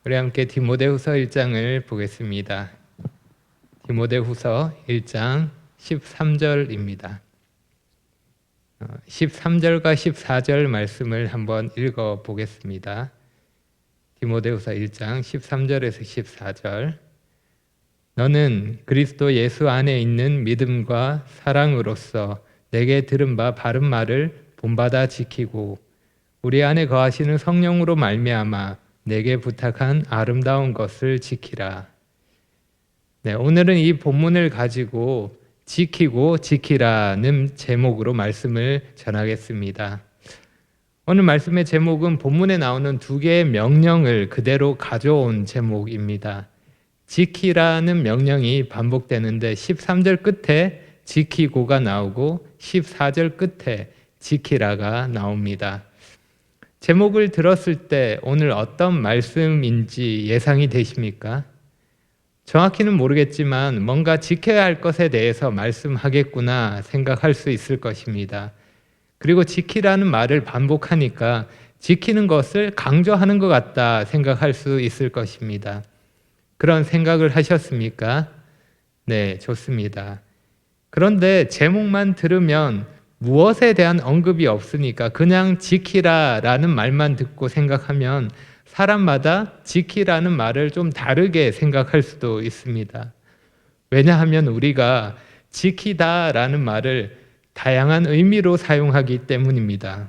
우리 함께 디모데후서 1장을 보겠습니다. 디모데후서 1장 13절입니다. 13절과 14절 말씀을 한번 읽어 보겠습니다. 디모데후서 1장 13절에서 14절. 너는 그리스도 예수 안에 있는 믿음과 사랑으로서 내게 들은 바 바른 말을 본받아 지키고 우리 안에 거하시는 성령으로 말미암아 내게 부탁한 아름다운 것을 지키라. 네, 오늘은 이 본문을 가지고 지키고 지키라는 제목으로 말씀을 전하겠습니다. 오늘 말씀의 제목은 본문에 나오는 두 개의 명령을 그대로 가져온 제목입니다. 지키라는 명령이 반복되는데 13절 끝에 지키고가 나오고 14절 끝에 지키라가 나옵니다. 제목을 들었을 때 오늘 어떤 말씀인지 예상이 되십니까? 정확히는 모르겠지만 뭔가 지켜야 할 것에 대해서 말씀하겠구나 생각할 수 있을 것입니다. 그리고 지키라는 말을 반복하니까 지키는 것을 강조하는 것 같다 생각할 수 있을 것입니다. 그런 생각을 하셨습니까? 네, 좋습니다. 그런데 제목만 들으면 무엇에 대한 언급이 없으니까 그냥 지키라라는 말만 듣고 생각하면 사람마다 지키라는 말을 좀 다르게 생각할 수도 있습니다. 왜냐하면 우리가 지키다라는 말을 다양한 의미로 사용하기 때문입니다.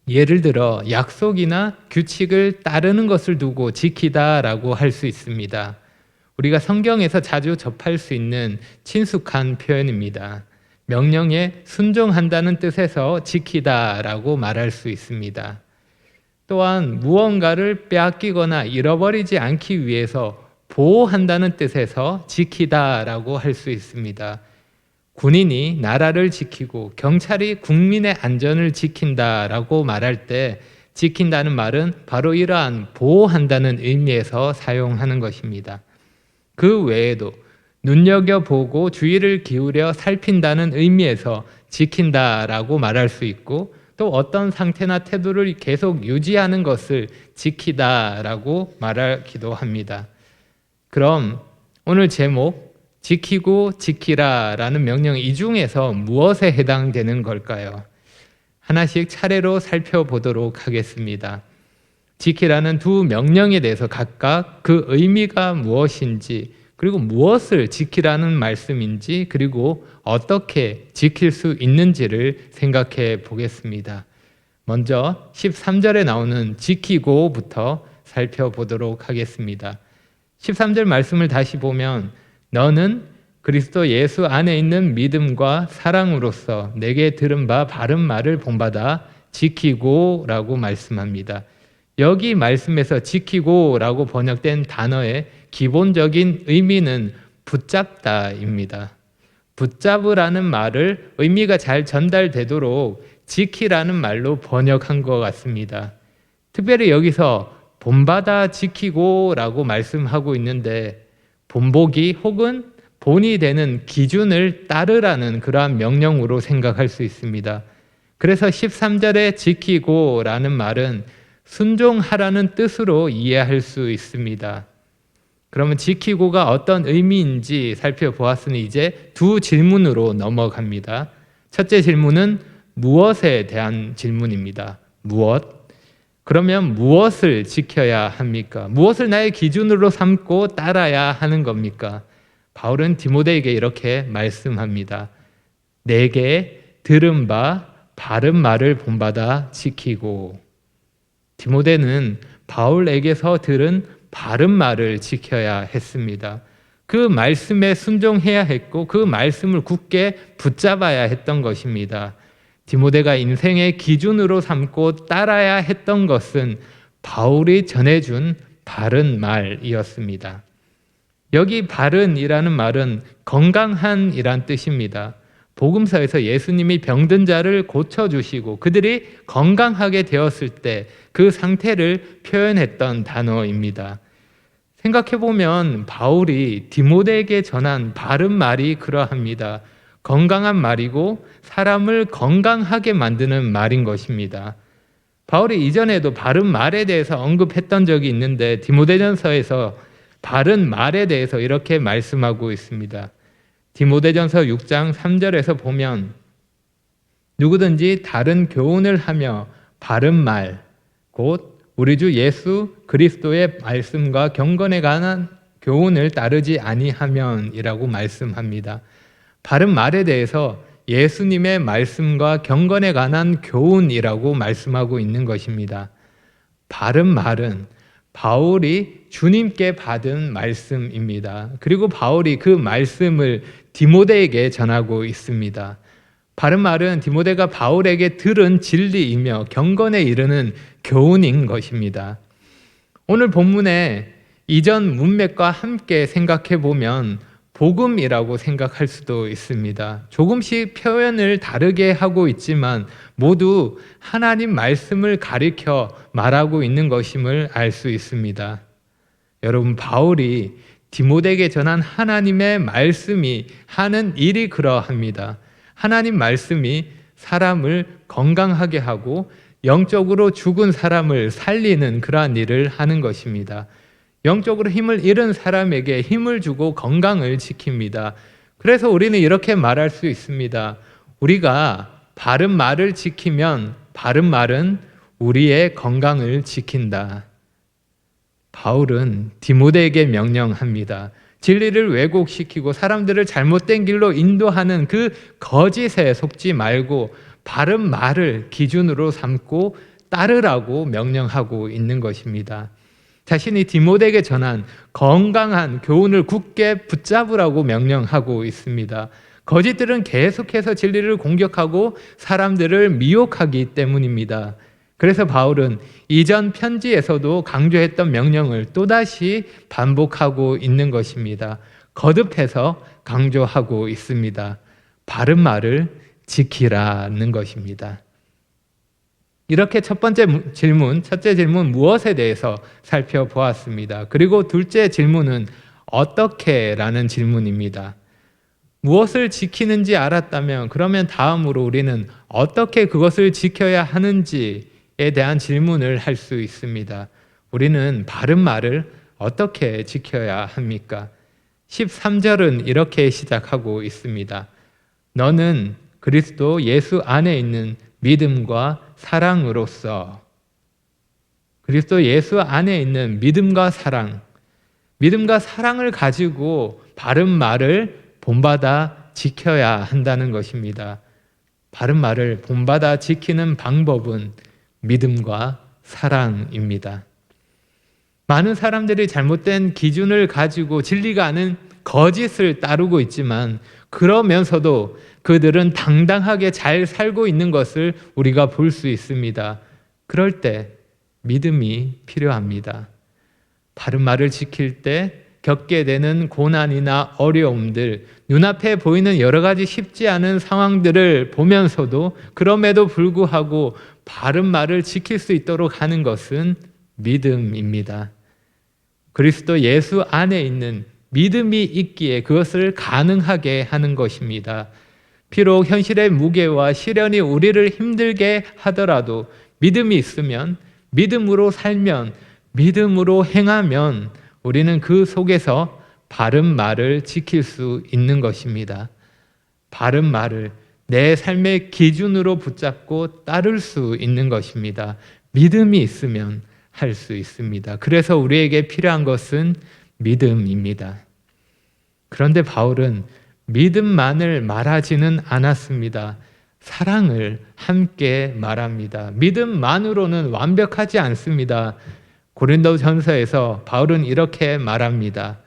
예를 들어 약속이나 규칙을 따르는 것을 두고 지키다라고 할 수 있습니다. 우리가 성경에서 자주 접할 수 있는 친숙한 표현입니다. 명령에 순종한다는 뜻에서 지키다라고 말할 수 있습니다. 또한 무언가를 빼앗기거나 잃어버리지 않기 위해서 보호한다는 뜻에서 지키다라고 할 수 있습니다. 군인이 나라를 지키고 경찰이 국민의 안전을 지킨다라고 말할 때 지킨다는 말은 바로 이러한 보호한다는 의미에서 사용하는 것입니다. 그 외에도 눈여겨보고 주의를 기울여 살핀다는 의미에서 지킨다라고 말할 수 있고 또 어떤 상태나 태도를 계속 유지하는 것을 지키다라고 말하기도 합니다. 그럼 오늘 제목 지키고 지키라라는 명령 이 중에서 무엇에 해당되는 걸까요? 하나씩 차례로 살펴보도록 하겠습니다. 지키라는 두 명령에 대해서 각각 그 의미가 무엇인지 그리고 무엇을 지키라는 말씀인지 그리고 어떻게 지킬 수 있는지를 생각해 보겠습니다. 먼저 13절에 나오는 지키고부터 살펴보도록 하겠습니다. 13절 말씀을 다시 보면 너는 그리스도 예수 안에 있는 믿음과 사랑으로서 내게 들은 바 바른 말을 본받아 지키고 라고 말씀합니다. 여기 말씀에서 지키고라고 번역된 단어의 기본적인 의미는 붙잡다입니다. 붙잡으라는 말을 의미가 잘 전달되도록 지키라는 말로 번역한 것 같습니다. 특별히 여기서 본받아 지키고라고 말씀하고 있는데 본보기 혹은 본이 되는 기준을 따르라는 그러한 명령으로 생각할 수 있습니다. 그래서 13절에 지키고라는 말은 순종하라는 뜻으로 이해할 수 있습니다. 그러면 지키고가 어떤 의미인지 살펴보았으니 이제 두 질문으로 넘어갑니다. 첫째 질문은 무엇에 대한 질문입니다. 무엇? 그러면 무엇을 지켜야 합니까? 무엇을 나의 기준으로 삼고 따라야 하는 겁니까? 바울은 디모데에게 이렇게 말씀합니다. 내게 들은 바 바른 말을 본받아 지키고. 디모데는 바울에게서 들은 바른 말을 지켜야 했습니다. 그 말씀에 순종해야 했고 그 말씀을 굳게 붙잡아야 했던 것입니다. 디모데가 인생의 기준으로 삼고 따라야 했던 것은 바울이 전해준 바른 말이었습니다. 여기 바른이라는 말은 건강한이란 뜻입니다. 복음서에서 예수님이 병든 자를 고쳐주시고 그들이 건강하게 되었을 때 그 상태를 표현했던 단어입니다. 생각해보면 바울이 디모데에게 전한 바른 말이 그러합니다. 건강한 말이고 사람을 건강하게 만드는 말인 것입니다. 바울이 이전에도 바른 말에 대해서 언급했던 적이 있는데 디모데전서에서 바른 말에 대해서 이렇게 말씀하고 있습니다. 디모데전서 6장 3절에서 보면 누구든지 다른 교훈을 하며 바른 말, 곧 우리 주 예수 그리스도의 말씀과 경건에 관한 교훈을 따르지 아니하면이라고 말씀합니다. 바른 말에 대해서 예수님의 말씀과 경건에 관한 교훈이라고 말씀하고 있는 것입니다. 바른 말은 바울이 주님께 받은 말씀입니다. 그리고 바울이 그 말씀을 디모데에게 전하고 있습니다. 바른 말은 디모데가 바울에게 들은 진리이며 경건에 이르는 교훈인 것입니다. 오늘 본문에 이전 문맥과 함께 생각해 보면 복음이라고 생각할 수도 있습니다. 조금씩 표현을 다르게 하고 있지만 모두 하나님 말씀을 가리켜 말하고 있는 것임을 알 수 있습니다. 여러분, 바울이 디모데에게 전한 하나님의 말씀이 하는 일이 그러합니다. 하나님 말씀이 사람을 건강하게 하고 영적으로 죽은 사람을 살리는 그러한 일을 하는 것입니다. 영적으로 힘을 잃은 사람에게 힘을 주고 건강을 지킵니다. 그래서 우리는 이렇게 말할 수 있습니다. 우리가 바른 말을 지키면 바른 말은 우리의 건강을 지킨다. 바울은 디모데에게 명령합니다. 진리를 왜곡시키고 사람들을 잘못된 길로 인도하는 그 거짓에 속지 말고 바른 말을 기준으로 삼고 따르라고 명령하고 있는 것입니다. 자신이 디모데에게 전한 건강한 교훈을 굳게 붙잡으라고 명령하고 있습니다. 거짓들은 계속해서 진리를 공격하고 사람들을 미혹하기 때문입니다. 그래서 바울은 이전 편지에서도 강조했던 명령을 또다시 반복하고 있는 것입니다. 거듭해서 강조하고 있습니다. 바른 말을 지키라는 것입니다. 이렇게 첫째 질문 무엇에 대해서 살펴보았습니다. 그리고 둘째 질문은 어떻게라는 질문입니다. 무엇을 지키는지 알았다면 그러면 다음으로 우리는 어떻게 그것을 지켜야 하는지에 대한 질문을 할 수 있습니다. 우리는 바른 말을 어떻게 지켜야 합니까? 13절은 이렇게 시작하고 있습니다. 너는 그리스도 예수 안에 있는 믿음과 사랑으로서, 그리스도 예수 안에 있는 믿음과 믿음과 사랑을 가지고 바른 말을 본받아 지켜야 한다는 것입니다. 바른 말을 본받아 지키는 방법은 믿음과 사랑입니다. 많은 사람들이 잘못된 기준을 가지고 진리가 아닌 거짓을 따르고 있지만 그러면서도 그들은 당당하게 잘 살고 있는 것을 우리가 볼 수 있습니다. 그럴 때 믿음이 필요합니다. 바른 말을 지킬 때 겪게 되는 고난이나 어려움들, 눈앞에 보이는 여러 가지 쉽지 않은 상황들을 보면서도 그럼에도 불구하고 바른 말을 지킬 수 있도록 하는 것은 믿음입니다. 그리스도 예수 안에 있는 믿음이 있기에 그것을 가능하게 하는 것입니다. 비록 현실의 무게와 시련이 우리를 힘들게 하더라도 믿음이 있으면, 믿음으로 살면, 믿음으로 행하면 우리는 그 속에서 바른 말을 지킬 수 있는 것입니다. 바른 말을 내 삶의 기준으로 붙잡고 따를 수 있는 것입니다. 믿음이 있으면 할 수 있습니다. 그래서 우리에게 필요한 것은 믿음입니다. 그런데 바울은 믿음만을 말하지는 않았습니다. 사랑을 함께 말합니다. 믿음만으로는 완벽하지 않습니다. 고린도전서에서 바울은 이렇게 말합니다.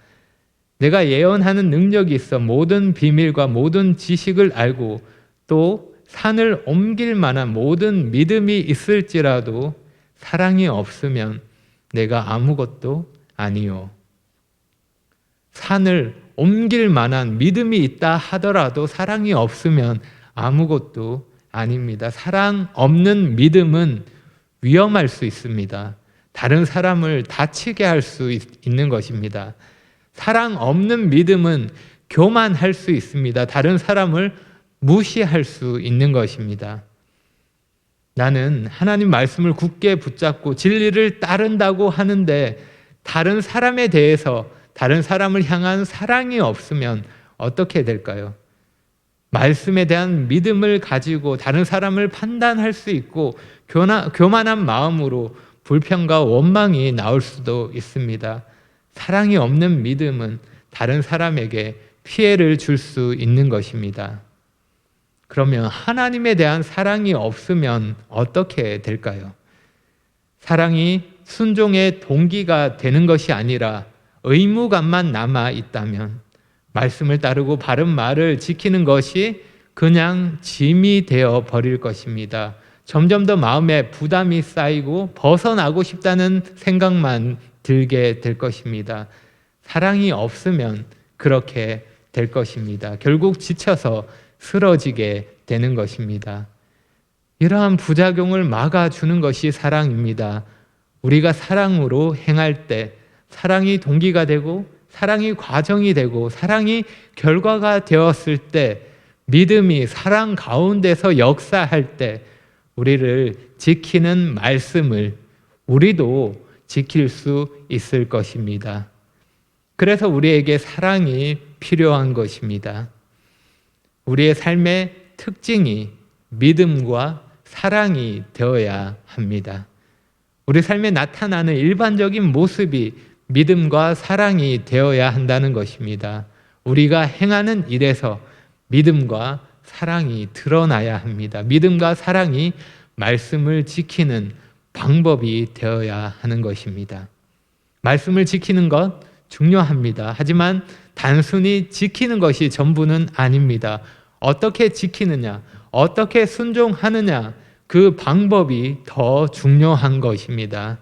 내가 예언하는 능력이 있어 모든 비밀과 모든 지식을 알고 또 산을 옮길 만한 모든 믿음이 있을지라도 사랑이 없으면 내가 아무것도 아니요. 산을 옮길 만한 믿음이 있다 하더라도 사랑이 없으면 아무것도 아닙니다. 사랑 없는 믿음은 위험할 수 있습니다. 다른 사람을 다치게 할 수 있는 것입니다. 사랑 없는 믿음은 교만할 수 있습니다. 다른 사람을 무시할 수 있는 것입니다. 나는 하나님 말씀을 굳게 붙잡고 진리를 따른다고 하는데 다른 사람에 대해서, 다른 사람을 향한 사랑이 없으면 어떻게 될까요? 말씀에 대한 믿음을 가지고 다른 사람을 판단할 수 있고 교만한 마음으로 불평과 원망이 나올 수도 있습니다. 사랑이 없는 믿음은 다른 사람에게 피해를 줄 수 있는 것입니다. 그러면 하나님에 대한 사랑이 없으면 어떻게 될까요? 사랑이 순종의 동기가 되는 것이 아니라 의무감만 남아 있다면 말씀을 따르고 바른 말을 지키는 것이 그냥 짐이 되어 버릴 것입니다. 점점 더 마음에 부담이 쌓이고 벗어나고 싶다는 생각만 들게 될 것입니다. 사랑이 없으면 그렇게 될 것입니다. 결국 지쳐서 쓰러지게 되는 것입니다. 이러한 부작용을 막아주는 것이 사랑입니다. 우리가 사랑으로 행할 때 사랑이 동기가 되고 사랑이 과정이 되고 사랑이 결과가 되었을 때 믿음이 사랑 가운데서 역사할 때 우리를 지키는 말씀을 우리도 지킬 수 있을 것입니다. 그래서 우리에게 사랑이 필요한 것입니다. 우리의 삶의 특징이 믿음과 사랑이 되어야 합니다. 우리 삶에 나타나는 일반적인 모습이 믿음과 사랑이 되어야 한다는 것입니다. 우리가 행하는 일에서 믿음과 사랑이 드러나야 합니다. 믿음과 사랑이 말씀을 지키는 방법이 되어야 하는 것입니다. 말씀을 지키는 것 중요합니다. 하지만 단순히 지키는 것이 전부는 아닙니다. 어떻게 지키느냐, 어떻게 순종하느냐, 그 방법이 더 중요한 것입니다.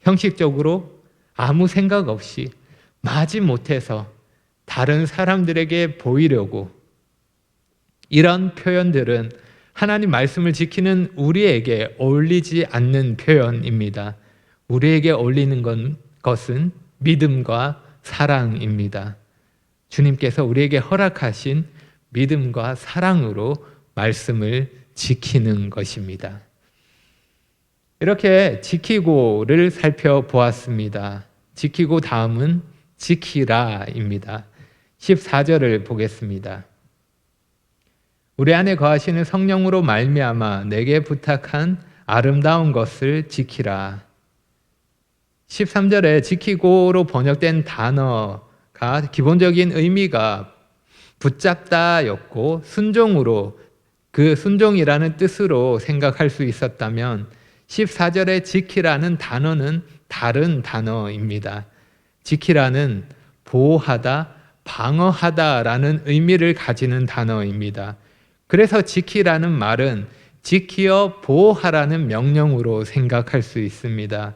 형식적으로 아무 생각 없이 마지못해서 다른 사람들에게 보이려고, 이런 표현들은 하나님 말씀을 지키는 우리에게 어울리지 않는 표현입니다. 우리에게 어울리는 것은 믿음과 사랑입니다. 주님께서 우리에게 허락하신 믿음과 사랑으로 말씀을 지키는 것입니다. 이렇게 지키고를 살펴보았습니다. 지키고 다음은 지키라입니다. 14절을 보겠습니다. 우리 안에 거하시는 성령으로 말미암아 내게 부탁한 아름다운 것을 지키라. 13절에 지키고로 번역된 단어가 기본적인 의미가 붙잡다였고 순종으로, 그 순종이라는 뜻으로 생각할 수 있었다면 14절에 지키라는 단어는 다른 단어입니다. 지키라는 보호하다, 방어하다라는 의미를 가지는 단어입니다. 그래서 지키라는 말은 지키어 보호하라는 명령으로 생각할 수 있습니다.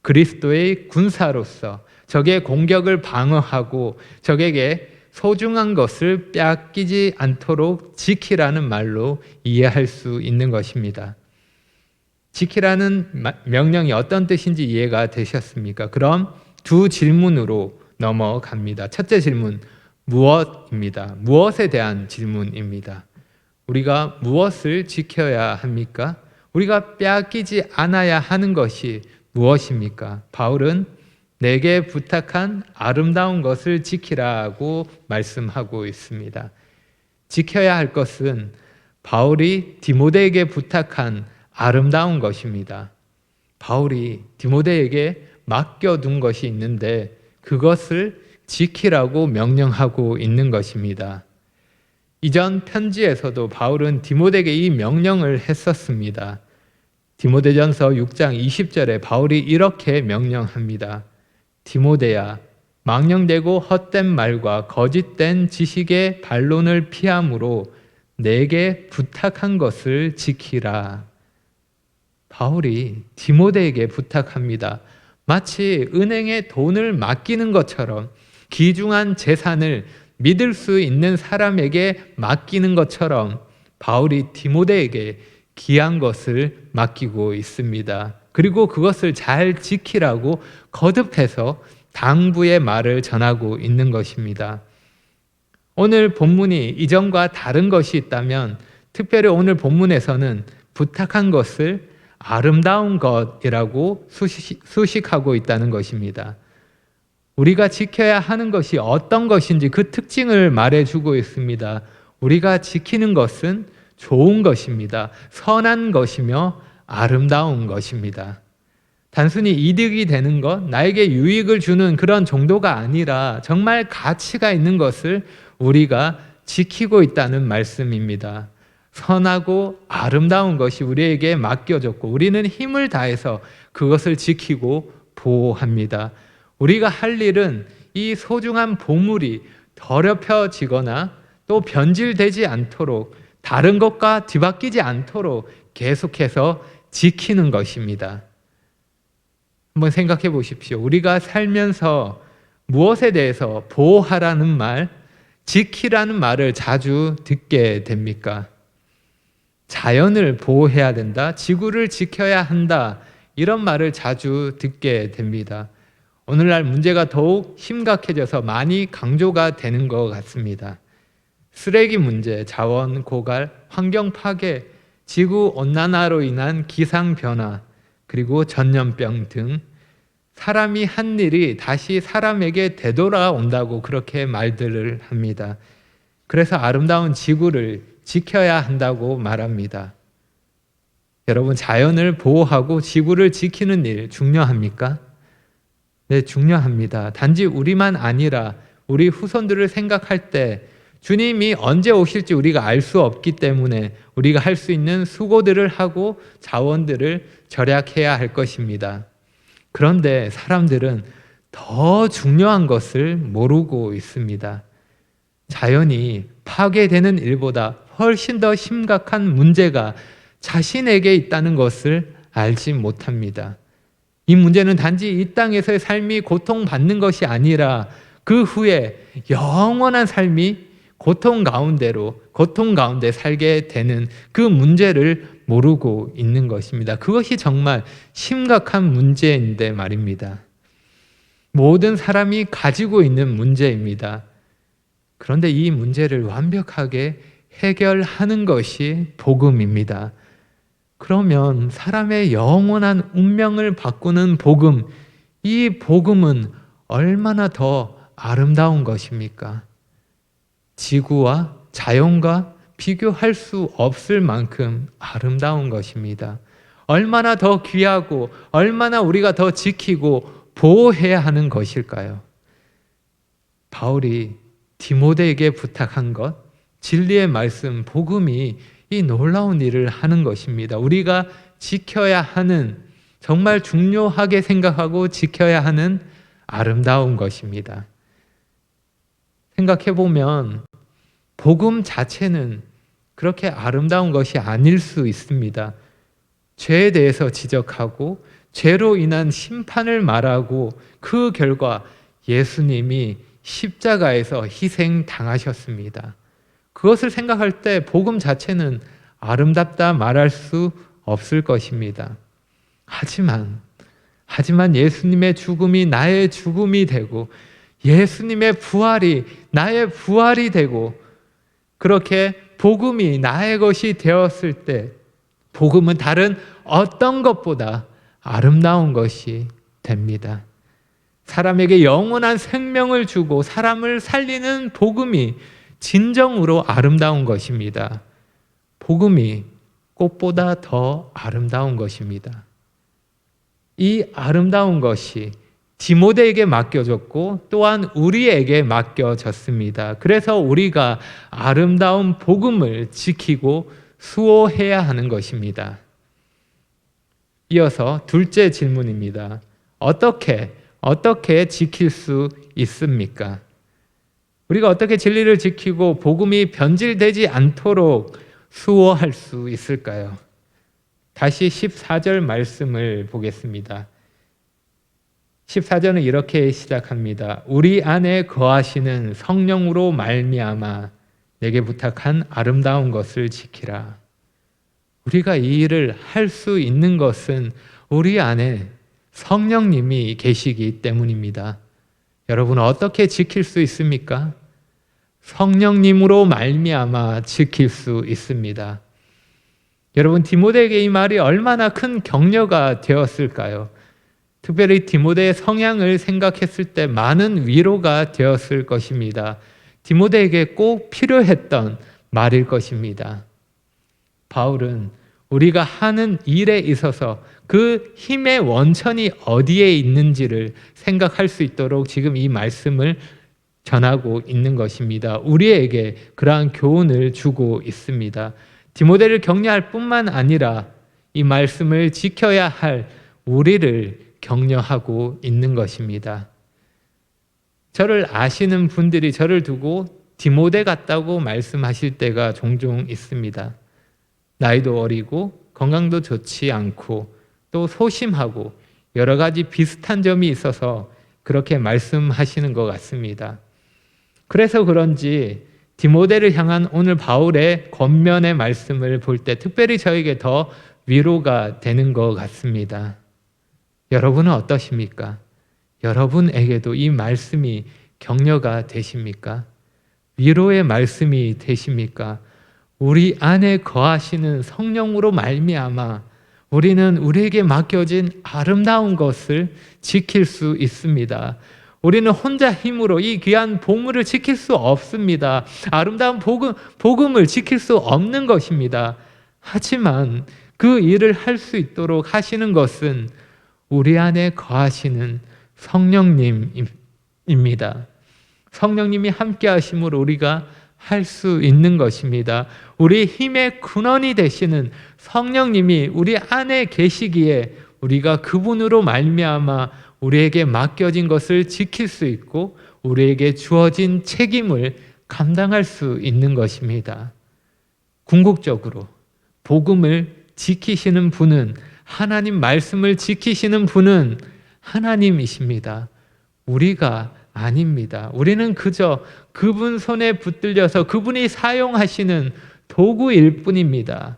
그리스도의 군사로서 적의 공격을 방어하고 적에게 소중한 것을 빼앗기지 않도록 지키라는 말로 이해할 수 있는 것입니다. 지키라는 명령이 어떤 뜻인지 이해가 되셨습니까? 그럼 두 질문으로 넘어갑니다. 첫째 질문, 무엇입니다. 무엇에 대한 질문입니다. 우리가 무엇을 지켜야 합니까? 우리가 빼앗기지 않아야 하는 것이 무엇입니까? 바울은 내게 부탁한 아름다운 것을 지키라고 말씀하고 있습니다. 지켜야 할 것은 바울이 디모데에게 부탁한 아름다운 것입니다. 바울이 디모데에게 맡겨둔 것이 있는데 그것을 지키라고 명령하고 있는 것입니다. 이전 편지에서도 바울은 디모데에게 이 명령을 했었습니다. 디모데전서 6장 20절에 바울이 이렇게 명령합니다. 디모데야, 망령되고 헛된 말과 거짓된 지식의 반론을 피함으로 내게 부탁한 것을 지키라. 바울이 디모데에게 부탁합니다. 마치 은행에 돈을 맡기는 것처럼, 귀중한 재산을 믿을 수 있는 사람에게 맡기는 것처럼 바울이 디모데에게 귀한 것을 맡기고 있습니다. 그리고 그것을 잘 지키라고 거듭해서 당부의 말을 전하고 있는 것입니다. 오늘 본문이 이전과 다른 것이 있다면 특별히 오늘 본문에서는 부탁한 것을 아름다운 것이라고 수식하고 있다는 것입니다. 우리가 지켜야 하는 것이 어떤 것인지 그 특징을 말해주고 있습니다. 우리가 지키는 것은 좋은 것입니다. 선한 것이며 아름다운 것입니다. 단순히 이득이 되는 것, 나에게 유익을 주는 그런 정도가 아니라 정말 가치가 있는 것을 우리가 지키고 있다는 말씀입니다. 선하고 아름다운 것이 우리에게 맡겨졌고 우리는 힘을 다해서 그것을 지키고 보호합니다. 우리가 할 일은 이 소중한 보물이 더럽혀지거나 또 변질되지 않도록 다른 것과 뒤바뀌지 않도록 계속해서 지키는 것입니다. 한번 생각해 보십시오. 우리가 살면서 무엇에 대해서 보호하라는 말, 지키라는 말을 자주 듣게 됩니까? 자연을 보호해야 된다, 지구를 지켜야 한다, 이런 말을 자주 듣게 됩니다. 오늘날 문제가 더욱 심각해져서 많이 강조가 되는 것 같습니다. 쓰레기 문제, 자원 고갈, 환경 파괴, 지구 온난화로 인한 기상 변화, 그리고 전염병 등 사람이 한 일이 다시 사람에게 되돌아온다고 그렇게 말들을 합니다. 그래서 아름다운 지구를 지켜야 한다고 말합니다. 여러분, 자연을 보호하고 지구를 지키는 일 중요합니까? 네, 중요합니다. 단지 우리만 아니라 우리 후손들을 생각할 때 주님이 언제 오실지 우리가 알 수 없기 때문에 우리가 할 수 있는 수고들을 하고 자원들을 절약해야 할 것입니다. 그런데 사람들은 더 중요한 것을 모르고 있습니다. 자연이 파괴되는 일보다 훨씬 더 심각한 문제가 자신에게 있다는 것을 알지 못합니다. 이 문제는 단지 이 땅에서의 삶이 고통받는 것이 아니라 그 후에 영원한 삶이 고통 가운데 살게 되는 그 문제를 모르고 있는 것입니다. 그것이 정말 심각한 문제인데 말입니다. 모든 사람이 가지고 있는 문제입니다. 그런데 이 문제를 완벽하게 해결하는 것이 복음입니다. 그러면 사람의 영원한 운명을 바꾸는 복음, 이 복음은 얼마나 더 아름다운 것입니까? 지구와 자연과 비교할 수 없을 만큼 아름다운 것입니다. 얼마나 더 귀하고 얼마나 우리가 더 지키고 보호해야 하는 것일까요? 바울이 디모데에게 부탁한 것, 진리의 말씀, 복음이 이 놀라운 일을 하는 것입니다. 우리가 지켜야 하는, 정말 중요하게 생각하고 지켜야 하는 아름다운 것입니다. 생각해보면 복음 자체는 그렇게 아름다운 것이 아닐 수 있습니다. 죄에 대해서 지적하고 죄로 인한 심판을 말하고 그 결과 예수님이 십자가에서 희생당하셨습니다. 그것을 생각할 때 복음 자체는 아름답다 말할 수 없을 것입니다. 하지만 예수님의 죽음이 나의 죽음이 되고 예수님의 부활이 나의 부활이 되고 그렇게 복음이 나의 것이 되었을 때 복음은 다른 어떤 것보다 아름다운 것이 됩니다. 사람에게 영원한 생명을 주고 사람을 살리는 복음이 진정으로 아름다운 것입니다. 복음이 꽃보다 더 아름다운 것입니다. 이 아름다운 것이 디모데에게 맡겨졌고 또한 우리에게 맡겨졌습니다. 그래서 우리가 아름다운 복음을 지키고 수호해야 하는 것입니다. 이어서 둘째 질문입니다. 어떻게 지킬 수 있습니까? 우리가 어떻게 진리를 지키고 복음이 변질되지 않도록 수호할 수 있을까요? 다시 14절 말씀을 보겠습니다. 14절은 이렇게 시작합니다. 우리 안에 거하시는 성령으로 말미암아 내게 부탁한 아름다운 것을 지키라. 우리가 이 일을 할 수 있는 것은 우리 안에 성령님이 계시기 때문입니다. 여러분, 어떻게 지킬 수 있습니까? 성령님으로 말미암아 지킬 수 있습니다. 여러분, 디모데에게 이 말이 얼마나 큰 격려가 되었을까요? 특별히 디모데의 성향을 생각했을 때 많은 위로가 되었을 것입니다. 디모데에게 꼭 필요했던 말일 것입니다. 바울은 우리가 하는 일에 있어서 그 힘의 원천이 어디에 있는지를 생각할 수 있도록 지금 이 말씀을 전하고 있는 것입니다. 우리에게 그러한 교훈을 주고 있습니다. 디모데를 격려할 뿐만 아니라 이 말씀을 지켜야 할 우리를 격려하고 있는 것입니다. 저를 아시는 분들이 저를 두고 디모데 같다고 말씀하실 때가 종종 있습니다. 나이도 어리고 건강도 좋지 않고 또 소심하고 여러 가지 비슷한 점이 있어서 그렇게 말씀하시는 것 같습니다. 그래서 그런지 디모데를 향한 오늘 바울의 권면의 말씀을 볼 때 특별히 저에게 더 위로가 되는 것 같습니다. 여러분은 어떠십니까? 여러분에게도 이 말씀이 격려가 되십니까? 위로의 말씀이 되십니까? 우리 안에 거하시는 성령으로 말미암아 우리는 우리에게 맡겨진 아름다운 것을 지킬 수 있습니다. 우리는 혼자 힘으로 이 귀한 보물을 지킬 수 없습니다. 아름다운 복음을 지킬 수 없는 것입니다. 하지만 그 일을 할 수 있도록 하시는 것은 우리 안에 거하시는 성령님입니다. 성령님이 함께 하심으로 우리가 할 수 있는 것입니다. 우리 힘의 근원이 되시는 성령님이 우리 안에 계시기에 우리가 그분으로 말미암아 우리에게 맡겨진 것을 지킬 수 있고 우리에게 주어진 책임을 감당할 수 있는 것입니다. 궁극적으로 복음을 지키시는 분은, 하나님 말씀을 지키시는 분은 하나님이십니다. 우리가 아닙니다. 우리는 그저 그분 손에 붙들려서 그분이 사용하시는 도구일 뿐입니다.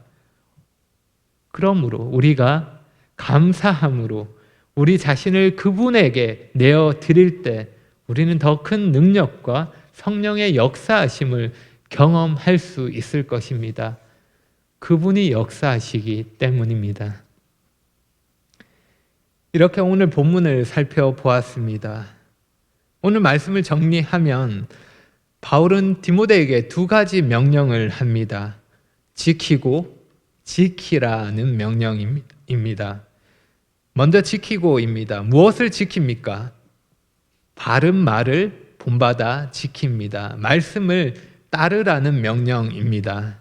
그러므로 우리가 감사함으로 우리 자신을 그분에게 내어 드릴 때 우리는 더 큰 능력과 성령의 역사하심을 경험할 수 있을 것입니다. 그분이 역사하시기 때문입니다. 이렇게 오늘 본문을 살펴보았습니다. 오늘 말씀을 정리하면 바울은 디모데에게 두 가지 명령을 합니다. 지키고 지키라는 명령입니다. 먼저 지키고입니다. 무엇을 지킵니까? 바른 말을 본받아 지킵니다. 말씀을 따르라는 명령입니다.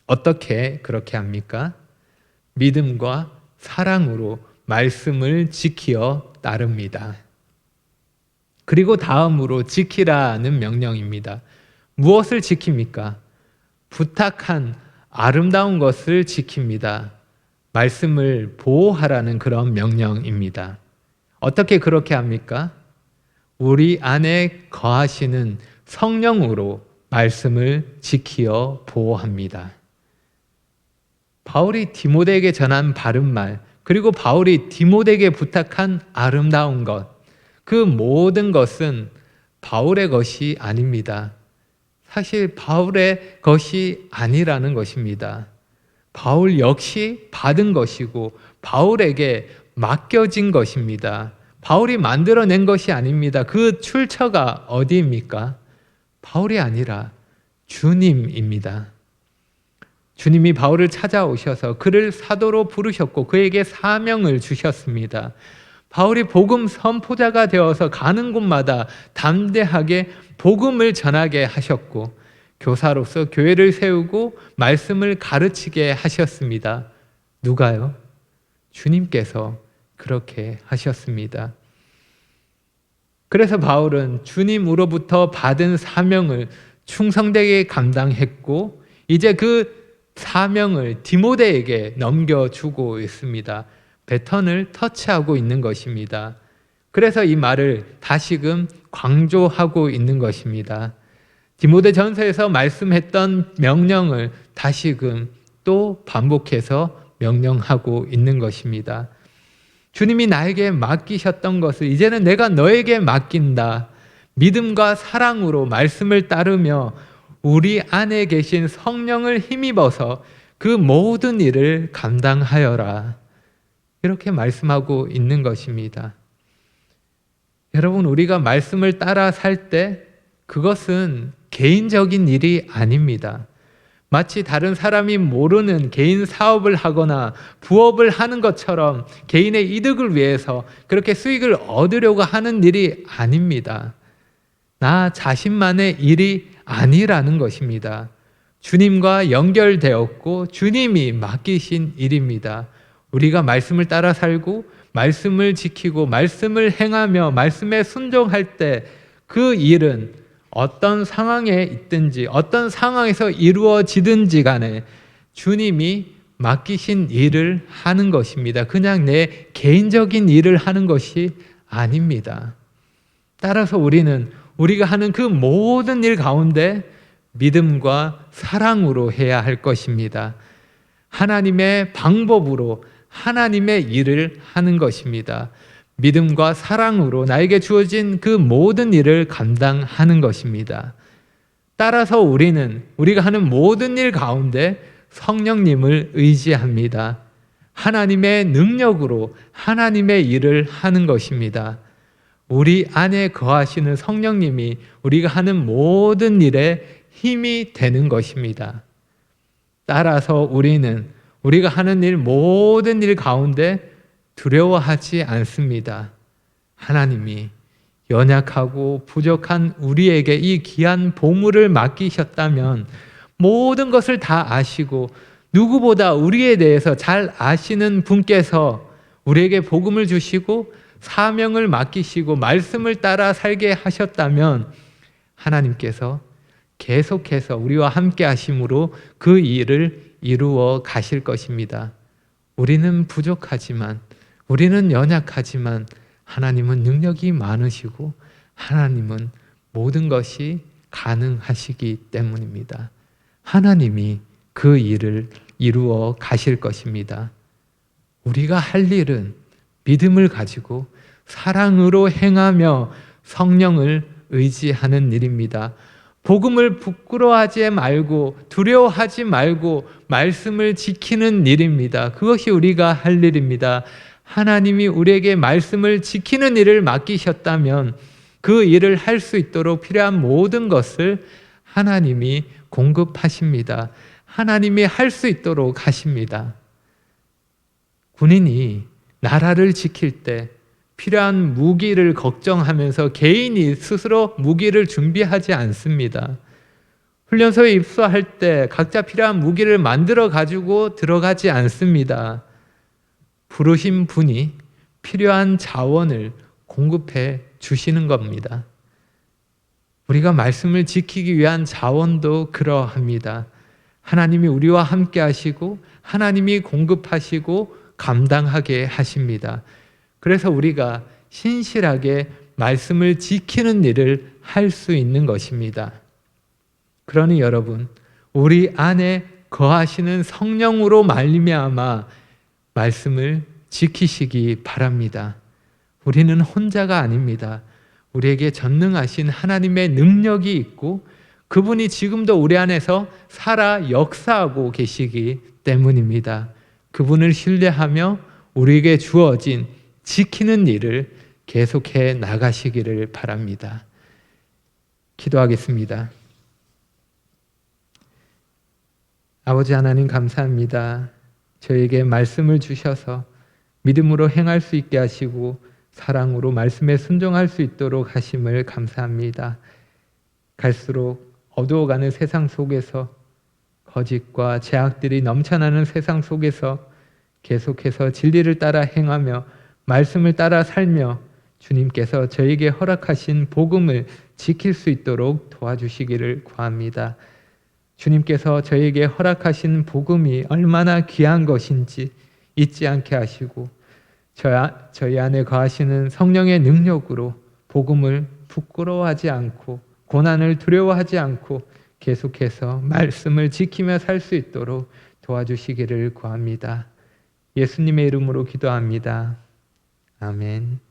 어떻게 그렇게 합니까? 믿음과 사랑으로 말씀을 지키어 따릅니다. 그리고 다음으로 지키라는 명령입니다. 무엇을 지킵니까? 부탁한 아름다운 것을 지킵니다. 말씀을 보호하라는 그런 명령입니다. 어떻게 그렇게 합니까? 우리 안에 거하시는 성령으로 말씀을 지키어 보호합니다. 바울이 디모데에게 전한 바른 말, 그리고 바울이 디모데에게 부탁한 아름다운 것, 그 모든 것은 바울의 것이 아닙니다. 사실 바울의 것이 아니라는 것입니다. 바울 역시 받은 것이고 바울에게 맡겨진 것입니다. 바울이 만들어낸 것이 아닙니다. 그 출처가 어디입니까? 바울이 아니라 주님입니다. 주님이 바울을 찾아오셔서 그를 사도로 부르셨고 그에게 사명을 주셨습니다. 바울이 복음 선포자가 되어서 가는 곳마다 담대하게 복음을 전하게 하셨고 교사로서 교회를 세우고 말씀을 가르치게 하셨습니다. 누가요? 주님께서 그렇게 하셨습니다. 그래서 바울은 주님으로부터 받은 사명을 충성되게 감당했고 이제 그 사명을 디모데에게 넘겨주고 있습니다. 배턴을 터치하고 있는 것입니다. 그래서 이 말을 다시금 강조하고 있는 것입니다. 디모데전서에서 말씀했던 명령을 다시금 또 반복해서 명령하고 있는 것입니다. 주님이 나에게 맡기셨던 것을 이제는 내가 너에게 맡긴다. 믿음과 사랑으로 말씀을 따르며 우리 안에 계신 성령을 힘입어서 그 모든 일을 감당하여라. 이렇게 말씀하고 있는 것입니다. 여러분, 우리가 말씀을 따라 살 때 그것은 개인적인 일이 아닙니다. 마치 다른 사람이 모르는 개인 사업을 하거나 부업을 하는 것처럼 개인의 이득을 위해서 그렇게 수익을 얻으려고 하는 일이 아닙니다. 나 자신만의 일이 아니라는 것입니다. 주님과 연결되었고 주님이 맡기신 일입니다. 우리가 말씀을 따라 살고 말씀을 지키고 말씀을 행하며 말씀에 순종할 때 그 일은 어떤 상황에 있든지 어떤 상황에서 이루어지든지 간에 주님이 맡기신 일을 하는 것입니다. 그냥 내 개인적인 일을 하는 것이 아닙니다. 따라서 우리가 하는 그 모든 일 가운데 믿음과 사랑으로 해야 할 것입니다. 하나님의 방법으로 하나님의 일을 하는 것입니다. 믿음과 사랑으로 나에게 주어진 그 모든 일을 감당하는 것입니다. 따라서 우리가 하는 모든 일 가운데 성령님을 의지합니다. 하나님의 능력으로 하나님의 일을 하는 것입니다. 우리 안에 거하시는 성령님이 우리가 하는 모든 일에 힘이 되는 것입니다. 따라서 우리가 하는 일 모든 일 가운데 두려워하지 않습니다. 하나님이 연약하고 부족한 우리에게 이 귀한 보물을 맡기셨다면 모든 것을 다 아시고 누구보다 우리에 대해서 잘 아시는 분께서 우리에게 복음을 주시고 사명을 맡기시고 말씀을 따라 살게 하셨다면 하나님께서 계속해서 우리와 함께 하심으로 그 일을 이루어 가실 것입니다. 우리는 부족하지만 우리는 연약하지만 하나님은 능력이 많으시고 하나님은 모든 것이 가능하시기 때문입니다. 하나님이 그 일을 이루어 가실 것입니다. 우리가 할 일은 믿음을 가지고 사랑으로 행하며 성령을 의지하는 일입니다. 복음을 부끄러워하지 말고 두려워하지 말고 말씀을 지키는 일입니다. 그것이 우리가 할 일입니다. 하나님이 우리에게 말씀을 지키는 일을 맡기셨다면 그 일을 할 수 있도록 필요한 모든 것을 하나님이 공급하십니다. 하나님이 할 수 있도록 하십니다. 군인이 나라를 지킬 때 필요한 무기를 걱정하면서 개인이 스스로 무기를 준비하지 않습니다. 훈련소에 입소할 때 각자 필요한 무기를 만들어 가지고 들어가지 않습니다. 부르신 분이 필요한 자원을 공급해 주시는 겁니다. 우리가 말씀을 지키기 위한 자원도 그러합니다. 하나님이 우리와 함께 하시고 하나님이 공급하시고 감당하게 하십니다. 그래서 우리가 신실하게 말씀을 지키는 일을 할 수 있는 것입니다. 그러니 여러분, 우리 안에 거하시는 성령으로 말미암아 말씀을 지키시기 바랍니다. 우리는 혼자가 아닙니다. 우리에게 전능하신 하나님의 능력이 있고 그분이 지금도 우리 안에서 살아 역사하고 계시기 때문입니다. 그분을 신뢰하며 우리에게 주어진 지키는 일을 계속해 나가시기를 바랍니다. 기도하겠습니다. 아버지 하나님 감사합니다. 저에게 말씀을 주셔서 믿음으로 행할 수 있게 하시고 사랑으로 말씀에 순종할 수 있도록 하심을 감사합니다. 갈수록 어두워가는 세상 속에서 거짓과 죄악들이 넘쳐나는 세상 속에서 계속해서 진리를 따라 행하며 말씀을 따라 살며 주님께서 저에게 허락하신 복음을 지킬 수 있도록 도와주시기를 구합니다. 주님께서 저에게 허락하신 복음이 얼마나 귀한 것인지 잊지 않게 하시고 저희 안에 거하시는 성령의 능력으로 복음을 부끄러워하지 않고 고난을 두려워하지 않고 계속해서 말씀을 지키며 살 수 있도록 도와주시기를 구합니다. 예수님의 이름으로 기도합니다. 아멘.